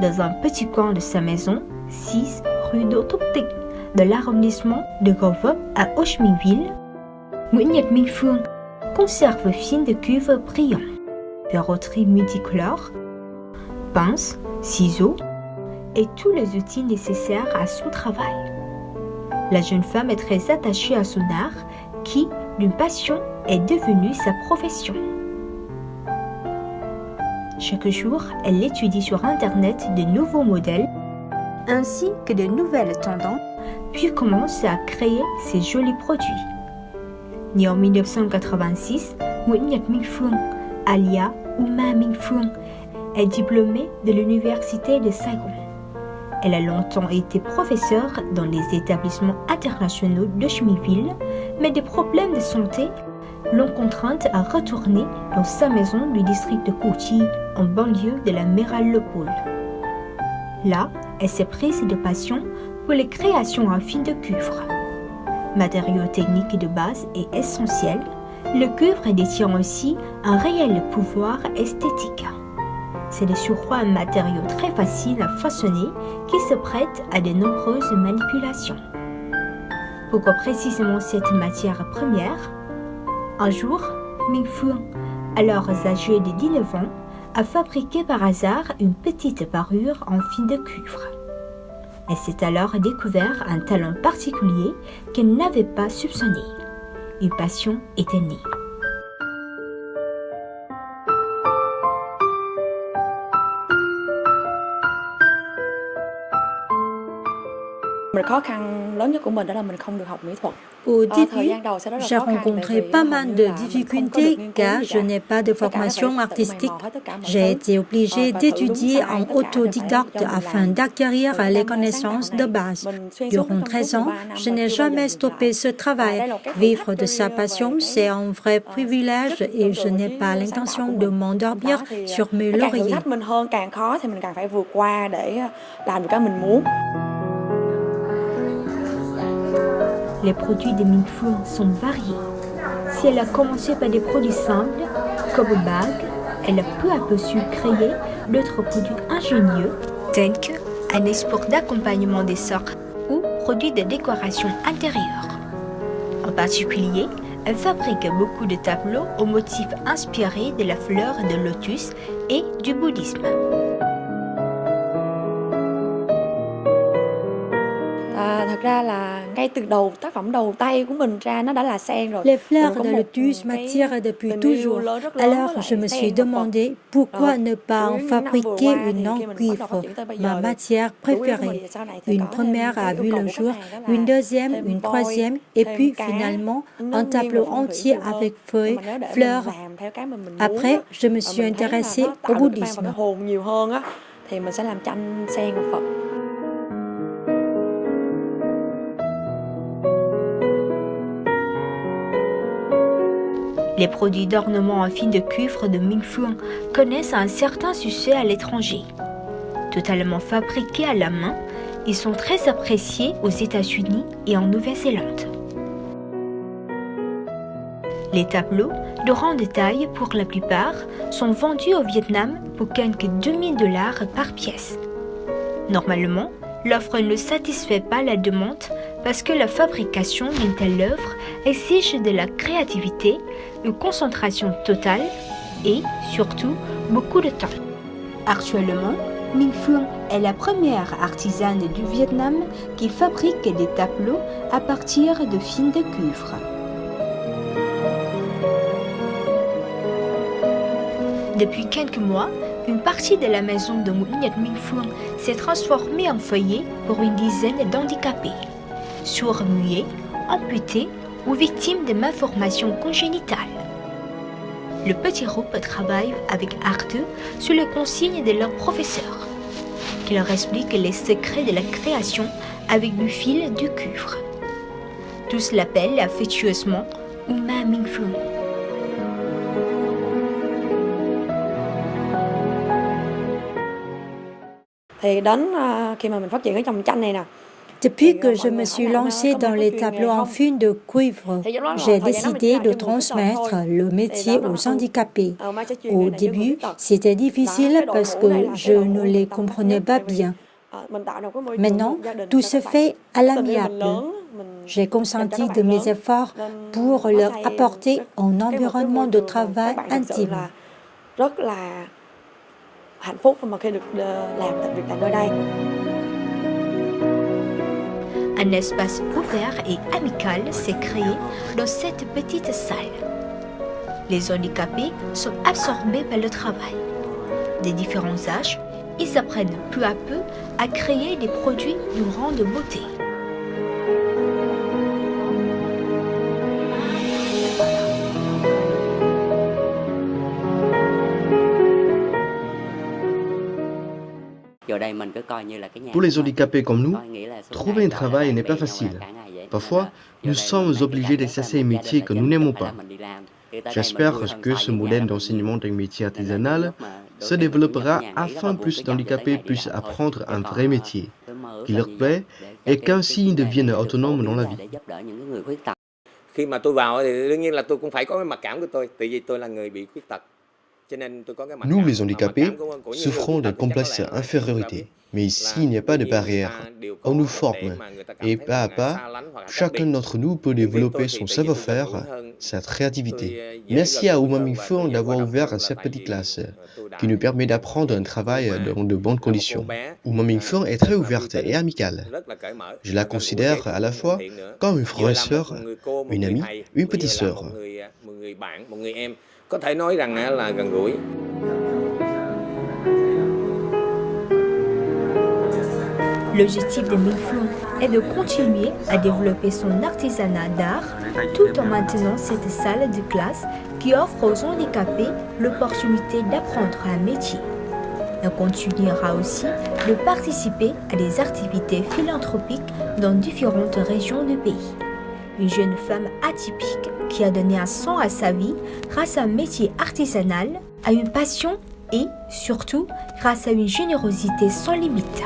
dans un petit coin de sa maison, 6 rue Đỗ Thúc Tịch, de l'arrondissement de Gò Vấp à Ho Chi Minh Ville, Nguyễn Nhật Minh Phương conserve fine de cuivre brillant, verroterie multicolore, pince, ciseaux et tous les outils nécessaires à son travail. La jeune femme est très attachée à son art qui, d'une passion, est devenue sa profession. Chaque jour, elle étudie sur Internet de nouveaux modèles ainsi que de nouvelles tendances, puis commence à créer ses jolis produits. Née en 1986, Nguyễn Nhật Minh Phương, alias Uma Minh Phương, est diplômée de l'Université de Saigon. Elle a longtemps été professeure dans les établissements internationaux de Ho Chi Minh Ville, mais des problèmes de santé l'ont contrainte à retourner dans sa maison du district de Củ Chi, en banlieue de la méralopole. Là, elle s'est prise de passion pour les créations en fil de cuivre. Matériau technique de base et essentiel, le cuivre détient aussi un réel pouvoir esthétique. C'est de surcroît un matériau très facile à façonner qui se prête à de nombreuses manipulations. Pourquoi précisément cette matière première? Un jour, Minh Phương, alors âgée de 19 ans, a fabriqué par hasard une petite parure en fil de cuivre. Elle s'est alors découvert un talent particulier qu'elle n'avait pas soupçonné. Une passion était née. Au début, j'ai rencontré pas mal de difficultés car je n'ai pas de formation artistique. J'ai été obligée d'étudier en autodidacte afin d'acquérir les connaissances de base. Durant 13 ans, je n'ai jamais stoppé ce travail. Vivre de sa passion, c'est un vrai privilège et je n'ai pas l'intention de m'endormir sur mes lauriers. Les produits de Minh Phương sont variés. Si elle a commencé par des produits simples, comme bagues, elle a peu à peu su créer d'autres produits ingénieux, tels qu'un export d'accompagnement des sorts ou produits de décoration intérieure. En particulier, elle fabrique beaucoup de tableaux aux motifs inspirés de la fleur de lotus et du bouddhisme. Les fleurs de lotus m'attirent depuis toujours. Alors je me suis demandé pourquoi ne pas en fabriquer une en cuivre, ma matière préférée. Une première a vu le jour, une deuxième, une troisième, et puis finalement un tableau entier avec feuilles, fleurs. Après, je me suis intéressée au bouddhisme. Les produits d'ornement en fil de cuivre de Minh Phương connaissent un certain succès à l'étranger. Totalement fabriqués à la main, ils sont très appréciés aux États-Unis et en Nouvelle-Zélande. Les tableaux, de grande taille pour la plupart, sont vendus au Vietnam pour quelques $2000 par pièce. Normalement, l'offre ne satisfait pas la demande parce que la fabrication d'une telle œuvre exige de la créativité, une concentration totale et, surtout, beaucoup de temps. Actuellement, Minh Phương est la première artisane du Vietnam qui fabrique des tableaux à partir de fils de cuivre. Depuis quelques mois, une partie de la maison de Nguyễn Nhật Minh Phương s'est transformée en foyer pour une dizaine d'handicapés, sourds, muets, amputés ou victimes de malformations congénitales. Le petit groupe travaille avec art sur les consignes de leur professeur, qui leur explique les secrets de la création avec du fil de cuivre. Tous l'appellent affectueusement Uma Minh Phương. Thì đến khi mà mình phát triển cái trồng chanh này nè, Depuis que je me suis lancée dans les tableaux en fine de cuivre, j'ai décidé de transmettre le métier aux handicapés. Au début, c'était difficile parce que je ne les comprenais pas bien. Maintenant, tout se fait à l'amiable. J'ai consenti de mes efforts pour leur apporter un environnement de travail intime. Un espace ouvert et amical s'est créé dans cette petite salle. Les handicapés sont absorbés par le travail. Des différents âges, ils apprennent peu à peu à créer des produits d'une grande beauté. Pour les handicapés comme nous, trouver un travail n'est pas facile. Parfois, nous sommes obligés d'exercer un métier que nous n'aimons pas. J'espère que ce modèle d'enseignement d'un métier artisanal se développera afin que plus d'handicapés puissent apprendre un vrai métier qui leur plaît et qu'ainsi ils deviennent autonomes dans la vie. Khi mà tôi vào thì đương nhiên là tôi cũng phải có cái mặc cảm của tôi, tại vì tôi là người bị khuyết tật. Nous, les handicapés, souffrons d'un complexe d'infériorité. Mais ici, il n'y a pas de barrière. On nous forme. Et pas à pas, chacun d'entre nous peut développer son savoir-faire, sa créativité. Merci à Uma Minh Phương d'avoir ouvert cette petite classe, qui nous permet d'apprendre un travail dans de bonnes conditions. Uma Minh Phương est très ouverte et amicale. Je la considère à la fois comme une frère et sœur, une amie, une petite sœur. Có thể nói rằng là gần gũi. L'objectif de Minh Phương est de continuer à développer son artisanat d'art tout en maintenant cette salle de classe qui offre aux handicapés l'opportunité d'apprendre un métier. Elle continuera aussi de participer à des activités philanthropiques dans différentes régions du pays. Une jeune femme atypique qui a donné un sens à sa vie grâce à un métier artisanal, à une passion et, surtout, grâce à une générosité sans limite.